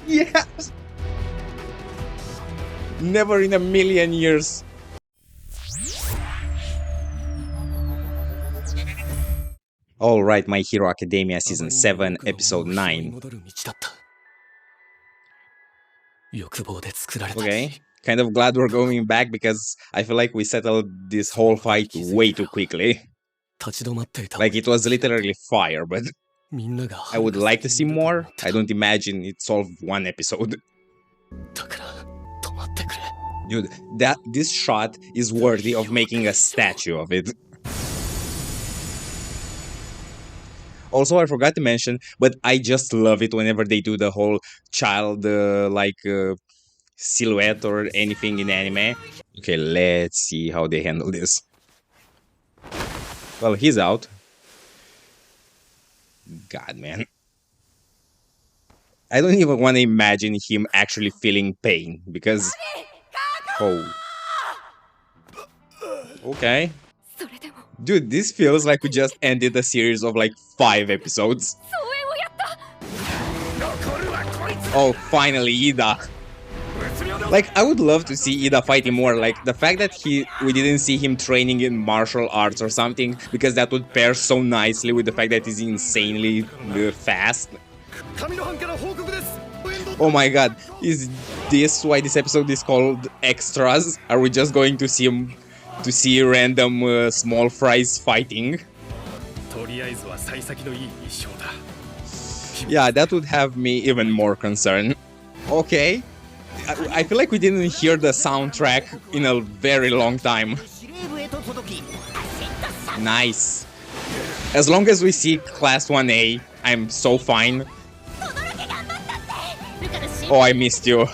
Yes! Never in a million years. Alright, My Hero Academia Season 7, Episode 9. Okay, kind of glad we're going back because I feel like we settled this whole fight way too quickly. Like, it was literally fire, but I would like to see more. I don't imagine it solved one episode. Dude, this shot is worthy of making a statue of it. Also, I forgot to mention, but I just love it whenever they do the whole child, silhouette or anything in anime. Okay, let's see how they handle this. Well, he's out. God, man. I don't even want to imagine him actually feeling pain, because... Oh. Okay. Dude, this feels like we just ended a series of like 5 episodes. Oh, finally, Ida. Like, I would love to see Ida fighting more. Like, the fact that we didn't see him training in martial arts or something, because that would pair so nicely with the fact that he's insanely fast. Oh my god, is this why this episode is called Extras? Are we just going to see random small fries fighting? Yeah, that would have me even more concerned. Okay. I feel like we didn't hear the soundtrack in a very long time. Nice. As long as we see Class 1A, I'm so fine. Oh, I missed you.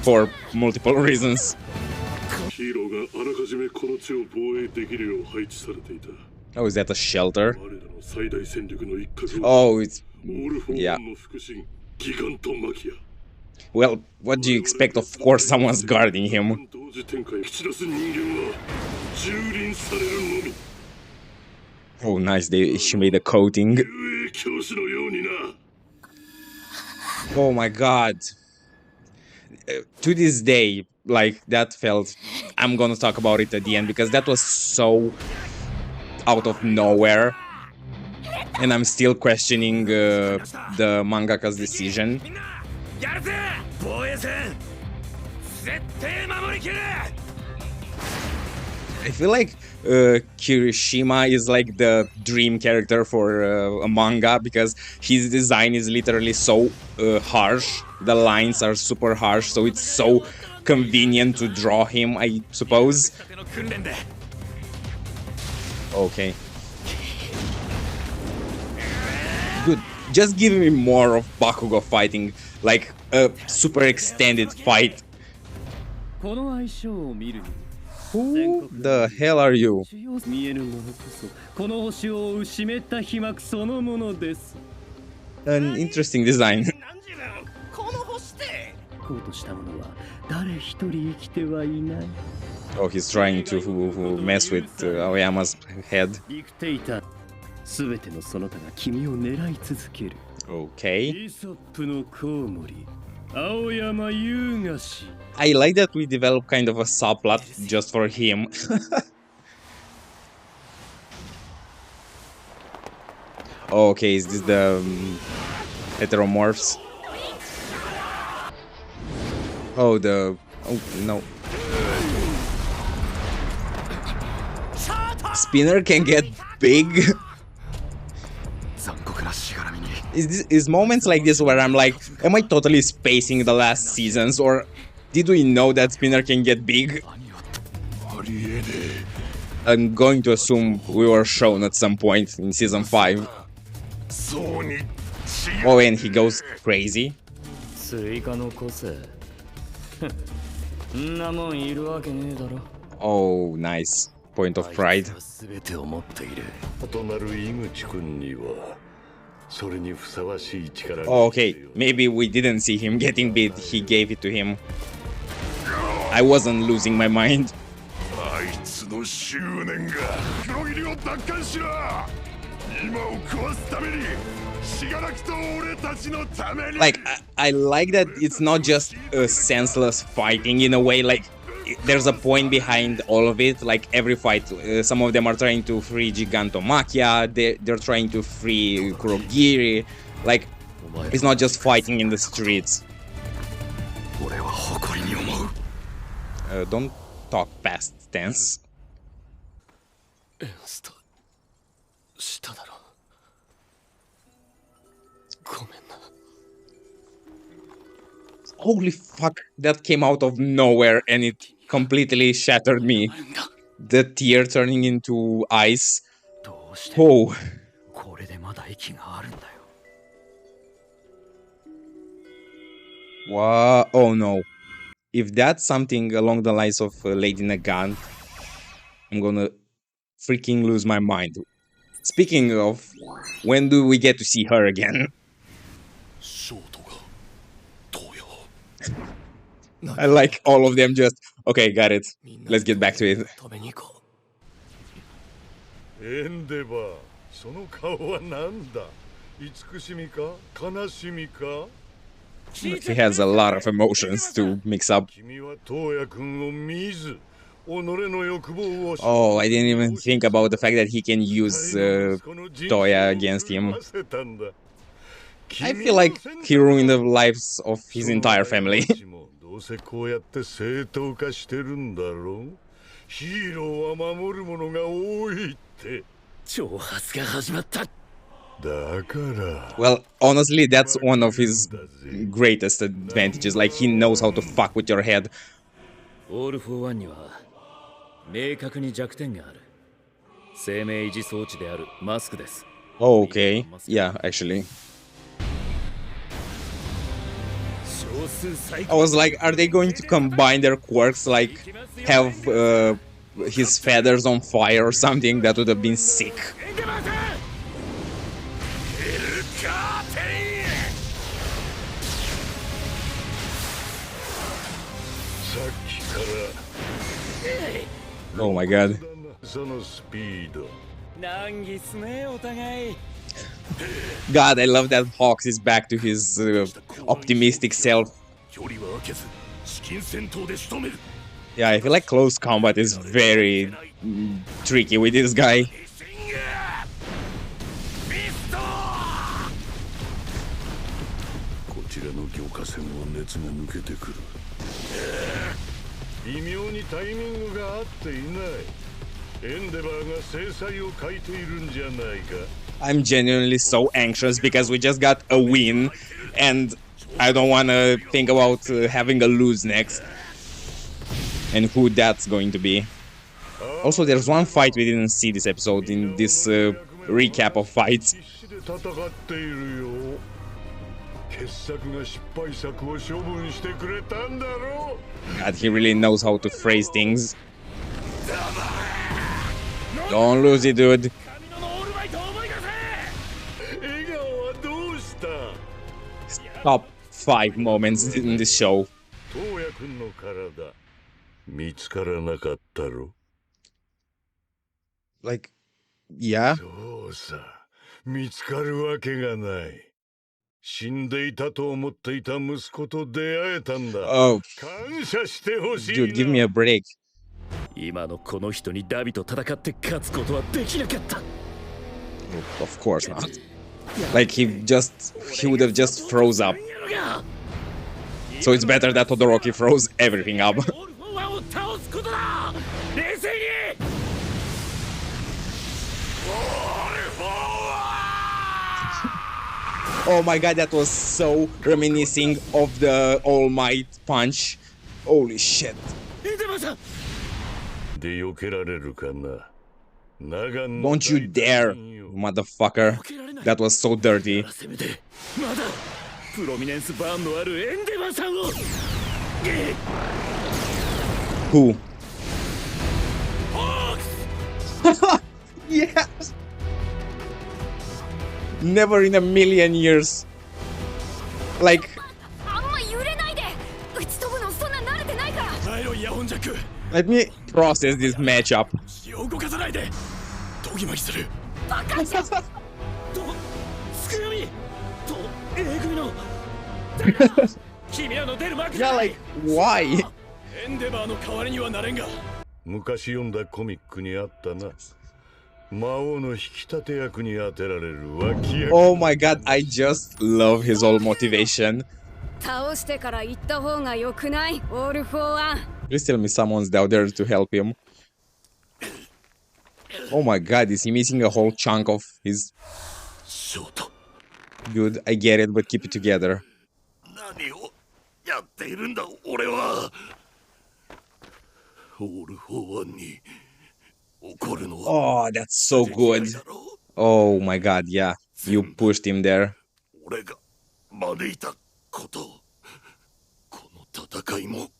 For multiple reasons. Oh, is that a shelter? Oh, it's... yeah. Well, what do you expect? Of course someone's guarding him. Oh, nice, she made a coating. Oh my god. To this day, like, that felt... I'm gonna talk about it at the end, because that was so out of nowhere. And I'm still questioning the mangaka's decision. I feel like Kirishima is like the dream character for a manga, because his design is literally so harsh. The lines are super harsh, so it's so convenient to draw him, I suppose. Okay. Good. Just give me more of Bakugo fighting, like a super extended fight. Who the hell are you? An interesting design. Oh, he's trying to mess with Aoyama's head. Okay. I like that we develop kind of a subplot just for him. Okay, is this the heteromorphs? Oh, oh, no. Spinner can get big. Is moments like this where I'm like, am I totally spacing the last seasons, or did we know that Spinner can get big? I'm going to assume we were shown at some point in season 5. Oh, and he goes crazy. Oh, nice. Point of pride. Oh, okay, maybe we didn't see him getting beat, he gave it to him. I wasn't losing my mind. Like, I like that it's not just a senseless fighting in a way. Like, there's a point behind all of it. Like, every fight, some of them are trying to free Gigantomachia, they're trying to free Kurogiri. Like, it's not just fighting in the streets. Don't talk past tense. Holy fuck, that came out of nowhere and it completely shattered me. The tear turning into ice. Oh. Wow. Oh no. If that's something along the lines of Lady Nagant, I'm gonna freaking lose my mind. Speaking of, when do we get to see her again? I like all of them just, okay, got it. Let's get back to it. He has a lot of emotions to mix up. Oh, I didn't even think about the fact that he can use Toya against him. I feel like he ruined the lives of his entire family. Well, honestly, that's one of his greatest advantages. Like, he knows how to fuck with your head. Oh, okay. Yeah, actually. I was like, are they going to combine their quirks, like have his feathers on fire or something? That would have been sick. Oh my god. God, I love that Hawks is back to his optimistic self. Yeah, I feel like close combat is very tricky with this guy. I'm genuinely so anxious because we just got a win and I don't want to think about having a lose next and who that's going to be. Also, there's one fight we didn't see this episode in this recap of fights. God, he really knows how to phrase things. Don't lose it, dude. Top 5 moments in this show. Like, yeah. Oh, dude, give me a break. Of course not. Like, he would have just froze up. So it's better that Todoroki froze everything up. Oh my god, that was so reminiscing of the All Might punch. Holy shit. Don't you dare, motherfucker. That was so dirty. Who? Yes! Never in a million years. Like... Let me process this matchup. Yeah, like, why? エンデバーの代わりにはなれんが。昔読んだコミックにあったな。魔王の引き立て役に当てられる脇役。Oh my god, I just love his whole motivation. 倒してから行った方が良くない？オールフォーワン。 Please tell me someone's down there to help him. Oh my god, is he missing a whole chunk of his... ショート、 Dude, I get it, but keep it together. 何をやっているんだ俺は。オールフォーワンに怒るのは。Oh, that's so good. Oh my god, yeah. You pushed him there. 俺が招いたこと、この戦いも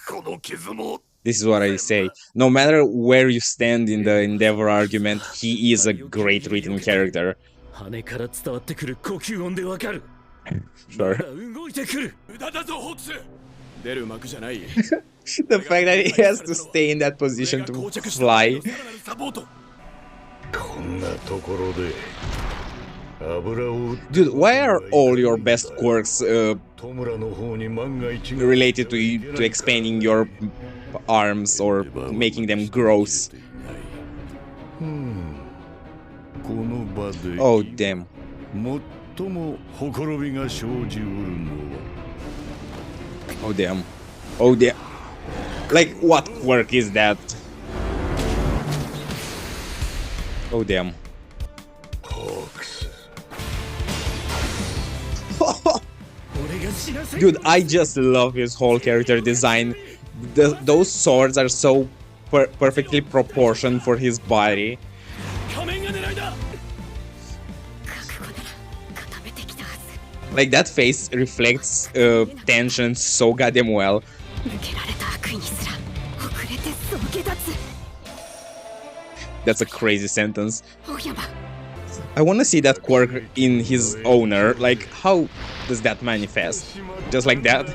この傷も。 This is what I say. No matter where you stand in the Endeavor argument, he is a great written character. 羽から伝わってくる呼吸音でわかる。 Sure. 動いてくる。無駄だぞホークス。出る幕じゃない。 The fact that he has to stay in that position to fly. こんなところで油を。 Dude, why are all your best quirks 戸村の方に万が一が related to expanding your arms or making them gross? この場で Oh, damn. 最もほころびが生じうるのは。 Oh, damn. Oh, damn. Like, what quirk is that? Oh, damn. ホークス。 Dude, I just love his whole character design. Those swords are so perfectly proportioned for his body. 仮面が狙いだ。 Like, that face reflects tension so goddamn well. 抜けられた悪意にすら遅れてそげ立つ。 That's a crazy sentence. 青山。 I wanna see that quirk in his owner. Like, how does that manifest? Just like that?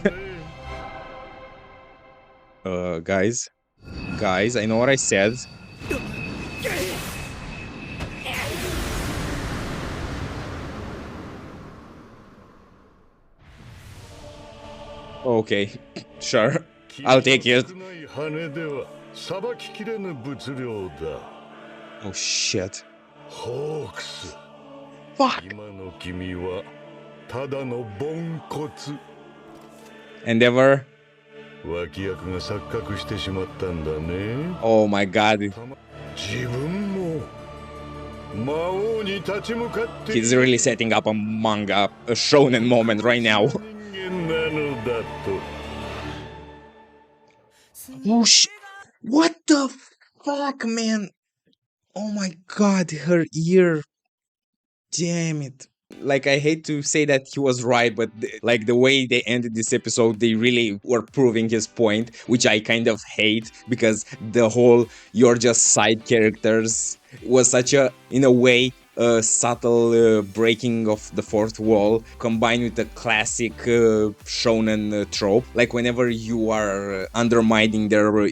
Guys? Guys, I know what I said. Okay, sure. I'll take it. 羽ではさばききれぬ物量だ。 Oh shit. ホークス。 Fuck. 今の君はただのポンコツ。 Endeavor. 脇役が錯覚してしまったんだね。 Oh my god. 自分も魔王に立ち向かって He's really setting up a manga, a shonen moment right now. 人間なのだと。 Oh shit. What the fuck, man? Oh my god, her ear. Damn it. Like, I hate to say that he was right, but like the way they ended this episode, they really were proving his point, which I kind of hate, because the whole "you're just side characters" was such a, in a way, a subtle breaking of the fourth wall, combined with the classic shonen trope. Like, whenever you are undermining their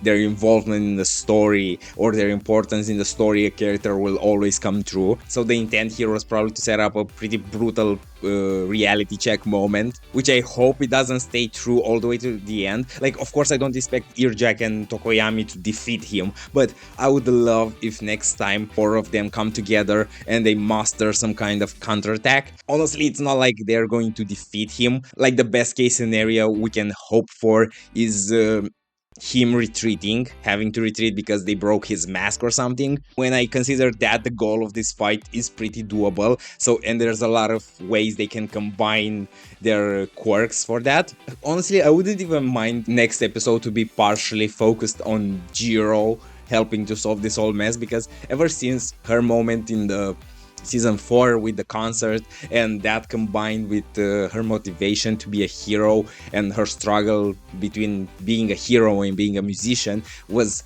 involvement in the story or their importance in the story, a character will always come through. So the intent here was probably to set up a pretty brutal reality check moment, which I hope it doesn't stay true all the way to the end. Like, of course, I don't expect Earjack and Tokoyami to defeat him, but I would love if next time four of them come together and they master some kind of counterattack. Honestly, it's not like they're going to defeat him. Like, the best case scenario we can hope for is him retreating, having to retreat because they broke his mask or something. When I consider that, the goal of this fight is pretty doable. So, and there's a lot of ways they can combine their quirks for that. Honestly, I wouldn't even mind next episode to be partially focused on Jiro helping to solve this whole mess, because ever since her moment in the season 4 with the concert, and that combined with her motivation to be a hero and her struggle between being a hero and being a musician, was,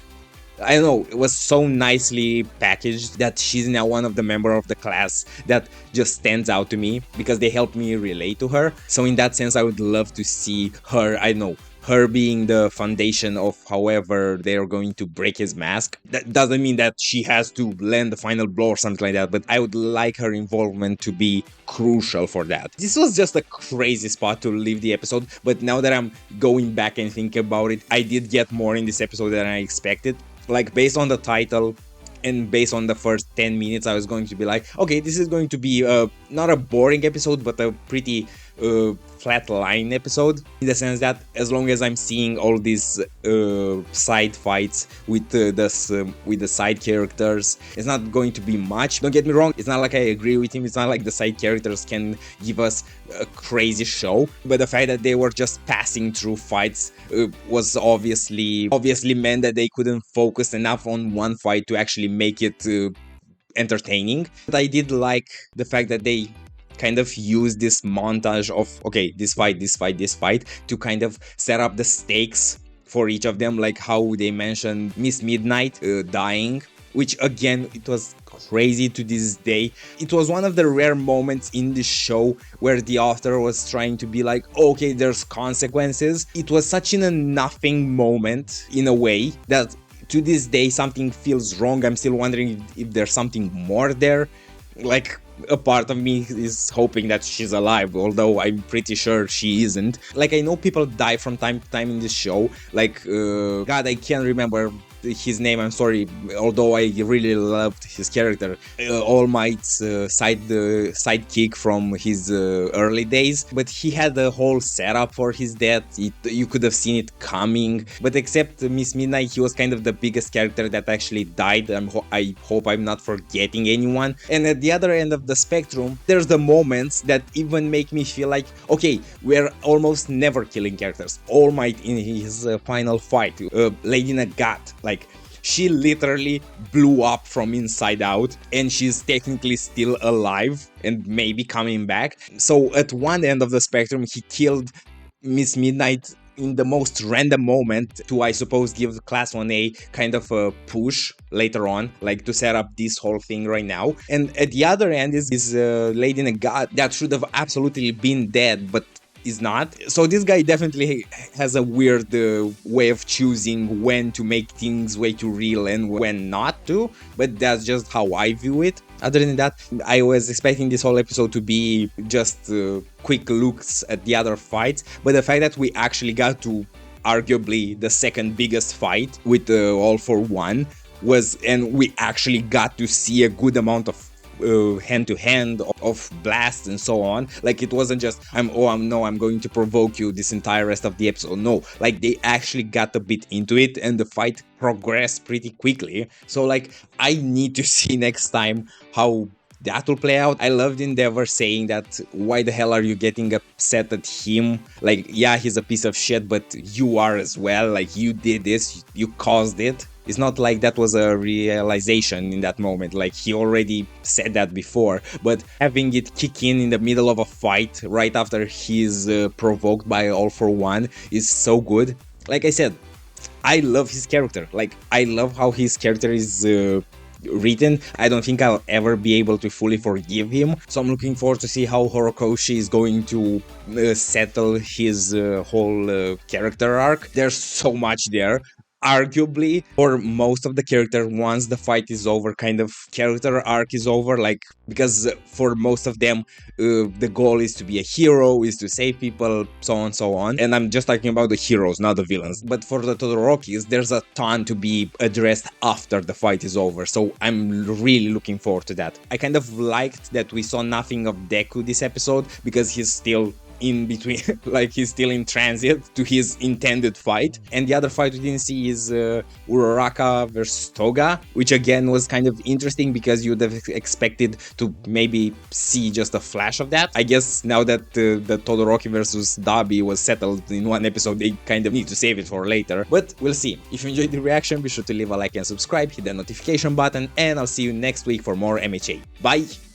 I don't know, it was so nicely packaged that she's now one of the members of the class that just stands out to me because they help me relate to her. So in that sense, I would love to see her, I don't know, her being the foundation of however they're going to break his mask. That doesn't mean that she has to land the final blow or something like that, but I would like her involvement to be crucial for that. This was just a crazy spot to leave the episode, but now that I'm going back and thinking about it, I did get more in this episode than I expected. Like, based on the title and based on the first 10 minutes, I was going to be like, okay, this is going to be not a boring episode, but a pretty flat line episode, in the sense that as long as I'm seeing all these side fights with the side characters, it's not going to be much. Don't get me wrong, it's not like I agree with him, it's not like the side characters can give us a crazy show, but the fact that they were just passing through fights was obviously meant that they couldn't focus enough on one fight to actually make it entertaining. But I did like the fact that they kind of use this montage of, okay, this fight to kind of set up the stakes for each of them, like how they mentioned Miss Midnight dying, which again, it was crazy to this day. It was one of the rare moments in the show where the author was trying to be like, okay, there's consequences. It was such a nothing moment in a way that to this day something feels wrong. I'm still wondering if there's something more there. Like, a part of me is hoping that she's alive, although I'm pretty sure she isn't. Like, I know people die from time to time in this show, like, God, I can't remember his name, I'm sorry, although I really loved his character, All Might's sidekick from his early days, but he had a whole setup for his death. You could have seen it coming, but except Miss Midnight, he was kind of the biggest character that actually died. I hope I'm not forgetting anyone. And at the other end of the spectrum, there's the moments that even make me feel like, okay, we're almost never killing characters. All Might in his final fight, Lady Nagat, like, she literally blew up from inside out, and she's technically still alive and maybe coming back. So at one end of the spectrum, he killed Miss Midnight in the most random moment to, I suppose, give Class 1A kind of a push later on, like to set up this whole thing right now. And at the other end is Lady Nagat that should have absolutely been dead, but is not. So this guy definitely has a weird way of choosing when to make things way too real and when not to, but that's just how I view it. Other than that, I was expecting this whole episode to be just quick looks at the other fights, but the fact that we actually got to arguably the second biggest fight with All for One and we actually got to see a good amount of hand-to-hand of blasts and so on. Like, it wasn't just I'm going to provoke you this entire rest of the episode. No, like, they actually got a bit into it and the fight progressed pretty quickly. So, like, I need to see next time how that will play out. I loved Endeavor saying that, why the hell are you getting upset at him? Like, yeah, he's a piece of shit, but you are as well. Like, you did this, you caused it. It's not like that was a realization in that moment, like he already said that before, but having it kick in the middle of a fight right after he's provoked by All for One is so good. Like I said, I love his character. Like, I love how his character is written. I don't think I'll ever be able to fully forgive him, so I'm looking forward to see how Horikoshi is going to settle his whole character arc. There's so much there. Arguably, for most of the character, once the fight is over, kind of character arc is over, like, because for most of them the goal is to be a hero, is to save people, so on, and I'm just talking about the heroes, not the villains. But for the Todorokis, there's a ton to be addressed after the fight is over, so I'm really looking forward to that. I kind of liked that we saw nothing of Deku this episode, because he's still in between, like he's still in transit to his intended fight. And the other fight we didn't see is Uraraka versus Toga, which again was kind of interesting because you would have expected to maybe see just a flash of that. I guess now that the Todoroki versus Dabi was settled in one episode, they kind of need to save it for later, but we'll see. If you enjoyed the reaction, be sure to leave a like and subscribe, hit the notification button, and I'll see you next week for more MHA. Bye!